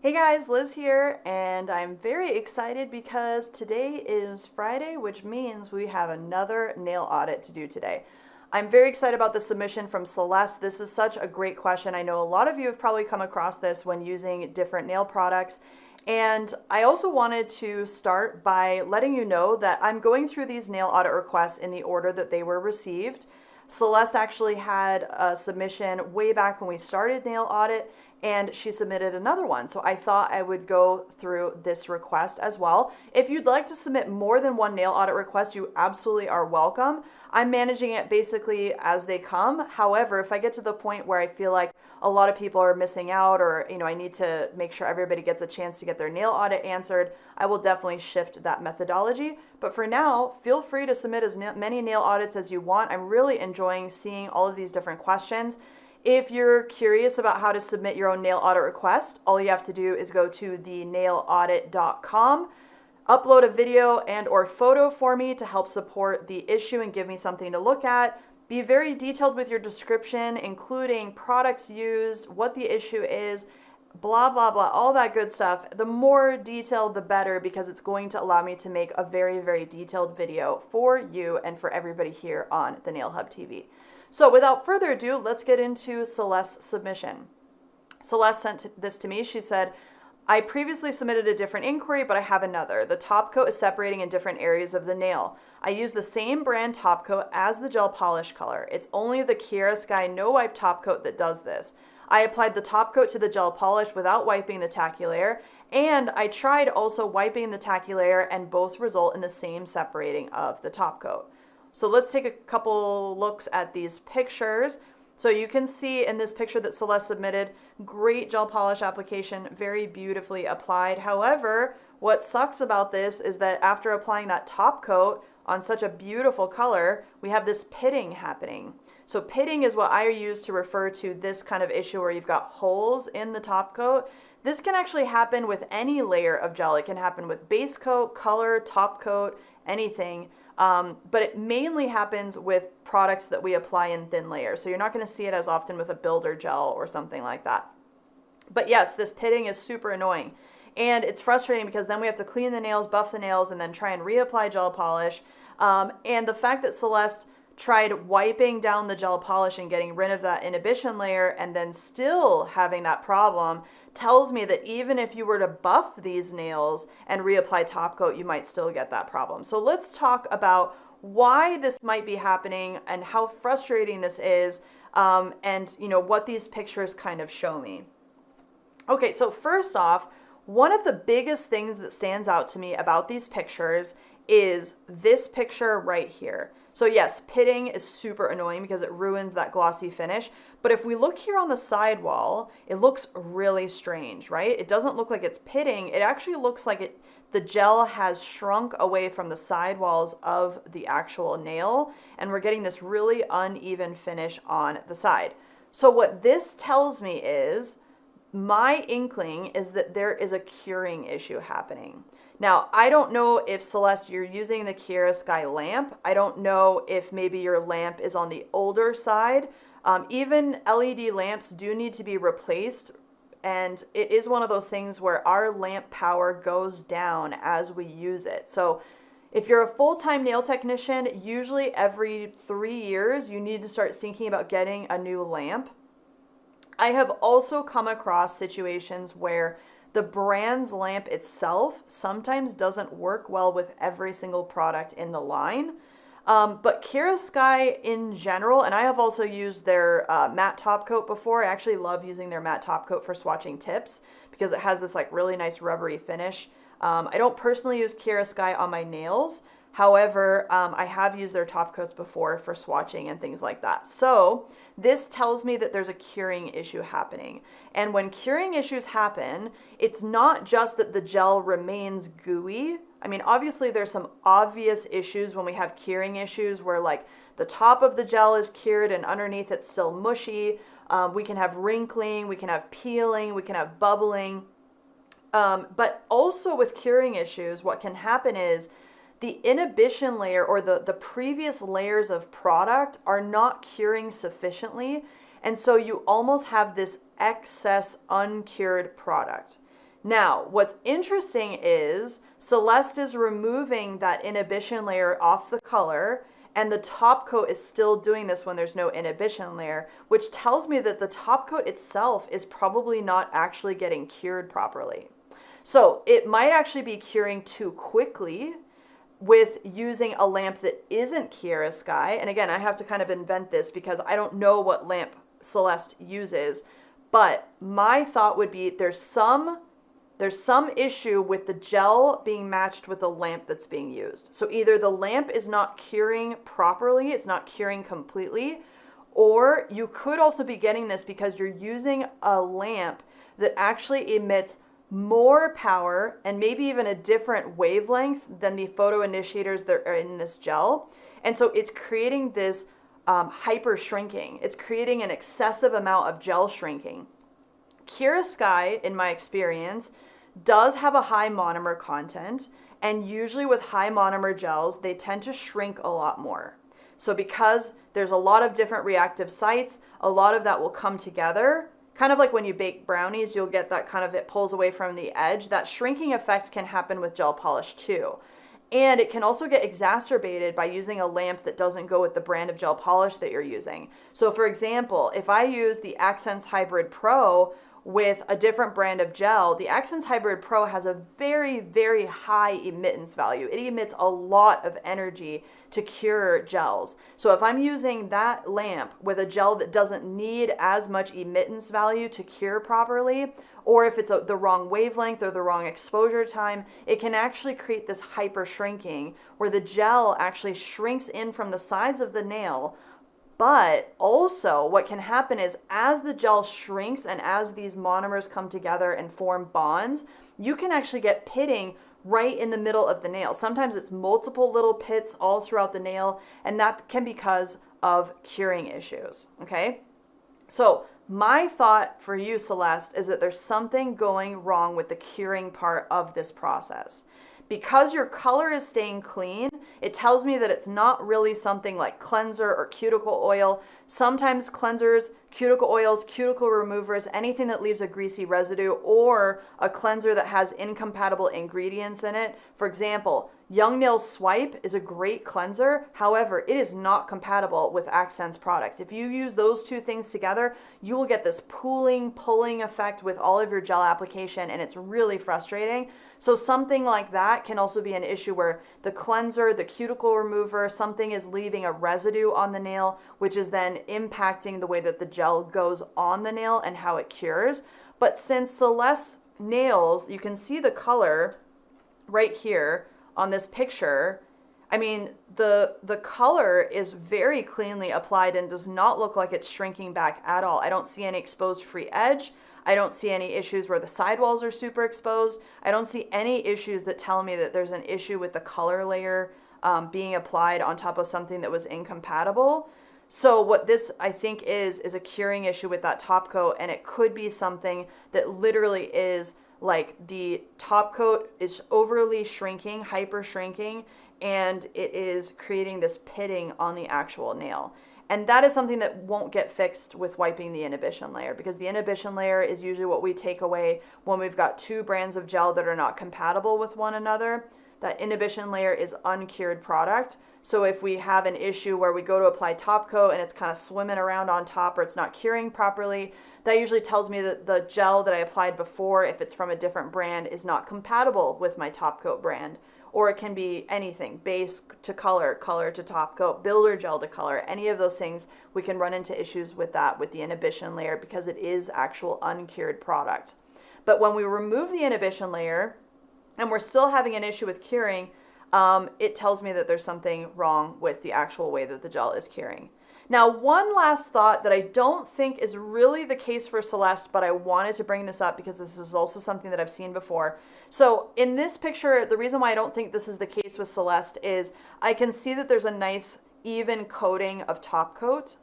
Hey guys, Liz here, and I'm very excited because today is Friday, which means we have another nail audit to do today. I'm very excited about the submission from Celeste. This is such a great question. I know a lot of you have probably come across this when using different nail products. And I also wanted to start by letting you know that I'm going through these nail audit requests in the order that they were received. Celeste actually had a submission way back when we started Nail Audit, and she submitted another one. So I thought I would go through this request as well. If you'd like to submit more than one nail audit request, you absolutely are welcome. I'm managing it basically as they come. However, if I get to the point where I feel like a lot of people are missing out, or I need to make sure everybody gets a chance to get their nail audit answered, I will definitely shift that methodology. But for now, feel free to submit as many nail audits as you want. I'm really enjoying seeing all of these different questions. If you're curious about how to submit your own nail audit request, all you have to do is go to thenailaudit.com, upload a video and or photo for me to help support the issue and give me something to look at. Be very detailed with your description, including products used, what the issue is, blah, blah, blah, all that good stuff. The more detailed, the better, because it's going to allow me to make a very, very detailed video for you and for everybody here on the Nail Hub TV. So without further ado, let's get into Celeste's submission. Celeste sent this to me. She said, I previously submitted a different inquiry, but I have another. The top coat is separating in different areas of the nail. I use the same brand top coat as the gel polish color. It's only the Kiara Sky No Wipe top coat that does this. I applied the top coat to the gel polish without wiping the tacky layer, and I tried also wiping the tacky layer, and both result in the same separating of the top coat. So let's take a couple looks at these pictures. So you can see in this picture that Celeste submitted, great gel polish application, very beautifully applied. However, what sucks about this is that after applying that top coat on such a beautiful color, we have this pitting happening. So pitting is what I use to refer to this kind of issue where you've got holes in the top coat. This can actually happen with any layer of gel. It can happen with base coat, color, top coat, anything. But it mainly happens with products that we apply in thin layers. So you're not going to see it as often with a builder gel or something like that. But yes, this pitting is super annoying. And it's frustrating because then we have to clean the nails, buff the nails, and then try and reapply gel polish. And the fact that Celeste tried wiping down the gel polish and getting rid of that inhibition layer and then still having that problem tells me that even if you were to buff these nails and reapply top coat, you might still get that problem. So let's talk about why this might be happening and how frustrating this is, and what these pictures kind of show me. Okay, so first off, one of the biggest things that stands out to me about these pictures is this picture right here. So yes, pitting is super annoying because it ruins that glossy finish. But if we look here on the sidewall, it looks really strange, right? It doesn't look like it's pitting. It actually looks like the gel has shrunk away from the sidewalls of the actual nail, and we're getting this really uneven finish on the side. So what this tells me is, my inkling is that there is a curing issue happening. Now, I don't know if, Celeste, you're using the Kiara Sky lamp. I don't know if maybe your lamp is on the older side. Even LED lamps do need to be replaced, and it is one of those things where our lamp power goes down as we use it. So if you're a full-time nail technician, usually every 3 years, you need to start thinking about getting a new lamp. I have also come across situations where the brand's lamp itself sometimes doesn't work well with every single product in the line. But Kiara Sky in general, and I have also used their matte top coat before. I actually love using their matte top coat for swatching tips because it has this like really nice rubbery finish. I don't personally use Kiara Sky on my nails. However, I have used their top coats before for swatching and things like that. So this tells me that there's a curing issue happening. And when curing issues happen, it's not just that the gel remains gooey. I mean, obviously there's some obvious issues when we have curing issues where like the top of the gel is cured and underneath it's still mushy. We can have wrinkling, we can have peeling, we can have bubbling. But also with curing issues, what can happen is the inhibition layer or the previous layers of product are not curing sufficiently. And so you almost have this excess uncured product. Now, what's interesting is Celeste is removing that inhibition layer off the color, and the top coat is still doing this when there's no inhibition layer, which tells me that the top coat itself is probably not actually getting cured properly. So it might actually be curing too quickly with using a lamp that isn't Kiara Sky. And again, I have to kind of invent this because I don't know what lamp Celeste uses, but my thought would be there's some issue with the gel being matched with the lamp that's being used. So either the lamp is not curing properly, it's not curing completely, or you could also be getting this because you're using a lamp that actually emits more power and maybe even a different wavelength than the photo initiators that are in this gel. And so it's creating this hyper shrinking. It's creating an excessive amount of gel shrinking. Kiara Sky, in my experience, does have a high monomer content, and usually with high monomer gels, they tend to shrink a lot more. So because there's a lot of different reactive sites, a lot of that will come together. Kind of like when you bake brownies, you'll get that kind of, it pulls away from the edge. That shrinking effect can happen with gel polish too. And it can also get exacerbated by using a lamp that doesn't go with the brand of gel polish that you're using. So for example, if I use the Accents Hybrid Pro with a different brand of gel, the Accents Hybrid Pro has a very, very high emittance value. It emits a lot of energy to cure gels. So if I'm using that lamp with a gel that doesn't need as much emittance value to cure properly, or if it's the wrong wavelength or the wrong exposure time, it can actually create this hyper shrinking where the gel actually shrinks in from the sides of the nail. But also what can happen is as the gel shrinks and as these monomers come together and form bonds, you can actually get pitting right in the middle of the nail. Sometimes it's multiple little pits all throughout the nail, and that can be because of curing issues, okay? So my thought for you, Celeste, is that there's something going wrong with the curing part of this process. Because your color is staying clean, it tells me that it's not really something like cleanser or cuticle oil. Sometimes cleansers, cuticle oils, cuticle removers, anything that leaves a greasy residue, or a cleanser that has incompatible ingredients in it. For example, Young Nail Swipe is a great cleanser. However, it is not compatible with Accents products. If you use those two things together, you will get this pulling effect with all of your gel application, and it's really frustrating. So something like that can also be an issue where the cleanser, the cuticle remover, something is leaving a residue on the nail, which is then impacting the way that the gel goes on the nail and how it cures. But since Celeste nails, you can see the color right here on this picture. I mean, the color is very cleanly applied and does not look like it's shrinking back at all. I don't see any exposed free edge. I don't see any issues where the sidewalls are super exposed. I don't see any issues that tell me that there's an issue with the color layer being applied on top of something that was incompatible. So what this, I think, is a curing issue with that top coat, and it could be something that literally is like the top coat is overly shrinking, hyper shrinking, and it is creating this pitting on the actual nail. And that is something that won't get fixed with wiping the inhibition layer, because the inhibition layer is usually what we take away when we've got two brands of gel that are not compatible with one another. That inhibition layer is uncured product. So if we have an issue where we go to apply top coat and it's kind of swimming around on top, or it's not curing properly, that usually tells me that the gel that I applied before, if it's from a different brand, is not compatible with my top coat brand. Or it can be anything, base to color, color to top coat, builder gel to color, any of those things. We can run into issues with that with the inhibition layer because it is actual uncured product. But when we remove the inhibition layer and we're still having an issue with curing, it tells me that there's something wrong with the actual way that the gel is curing. Now, one last thought that I don't think is really the case for Celeste, but I wanted to bring this up because this is also something that I've seen before. So in this picture, the reason why I don't think this is the case with Celeste is I can see that there's a nice even coating of top coat.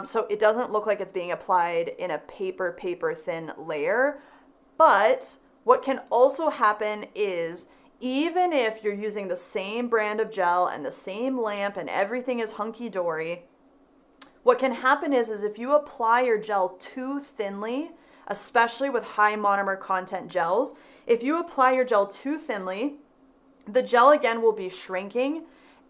So it doesn't look like it's being applied in a paper thin layer. But what can also happen is even if you're using the same brand of gel and the same lamp and everything is hunky-dory, what can happen is if you apply your gel too thinly, especially with high monomer content gels. If you apply your gel too thinly, the gel again will be shrinking.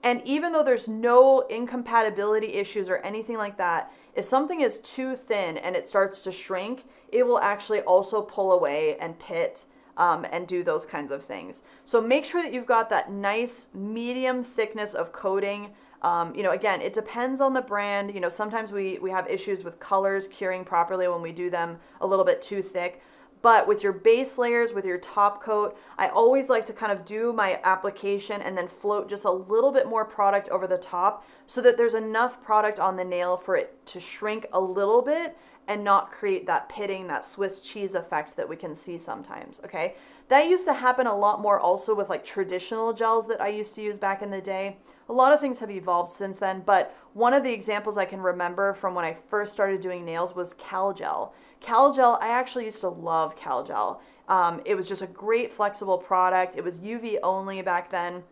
And even though there's no incompatibility issues or anything like that, if something is too thin and it starts to shrink, it will actually also pull away and pit and do those kinds of things. So make sure that you've got that nice medium thickness of coating. Again, it depends on the brand. Sometimes we have issues with colors curing properly when we do them a little bit too thick. But with your base layers, with your top coat, I always like to kind of do my application and then float just a little bit more product over the top so that there's enough product on the nail for it to shrink a little bit and not create that pitting, that Swiss cheese effect that we can see sometimes, okay? That used to happen a lot more also with like traditional gels that I used to use back in the day. A lot of things have evolved since then, but one of the examples I can remember from when I first started doing nails was Cal Gel. Cal Gel, I actually used to love Cal Gel. It was just a great flexible product. It was UV only back then,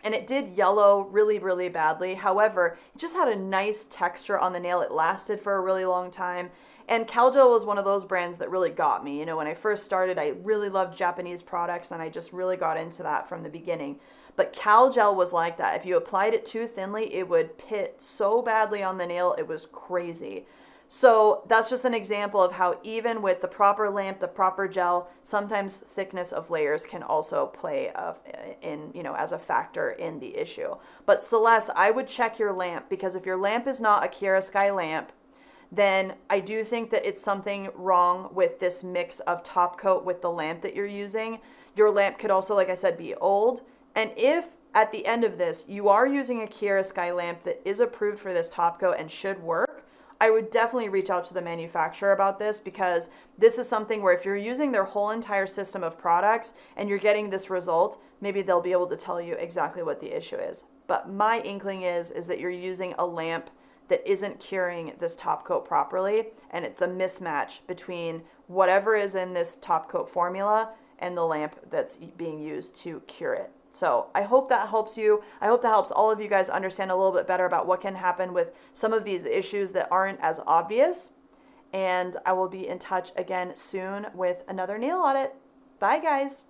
and it did yellow really, really badly. However, it just had a nice texture on the nail. It lasted for a really long time. And Cal Gel was one of those brands that really got me. When I first started, I really loved Japanese products, and I just really got into that from the beginning. But Cal Gel was like that. If you applied it too thinly, it would pit so badly on the nail. It was crazy. So that's just an example of how even with the proper lamp, the proper gel, sometimes thickness of layers can also play as a factor in the issue. But Celeste, I would check your lamp, because if your lamp is not a Kiara Sky lamp, then I do think that it's something wrong with this mix of top coat with the lamp that you're using. Your lamp could also, like I said, be old. And if at the end of this, you are using a Kiara Sky lamp that is approved for this top coat and should work, I would definitely reach out to the manufacturer about this, because this is something where if you're using their whole entire system of products and you're getting this result, maybe they'll be able to tell you exactly what the issue is. But my inkling is that you're using a lamp that isn't curing this top coat properly, and it's a mismatch between whatever is in this top coat formula and the lamp that's being used to cure it. So I hope that helps you. I hope that helps all of you guys understand a little bit better about what can happen with some of these issues that aren't as obvious. And I will be in touch again soon with another nail audit. Bye, guys.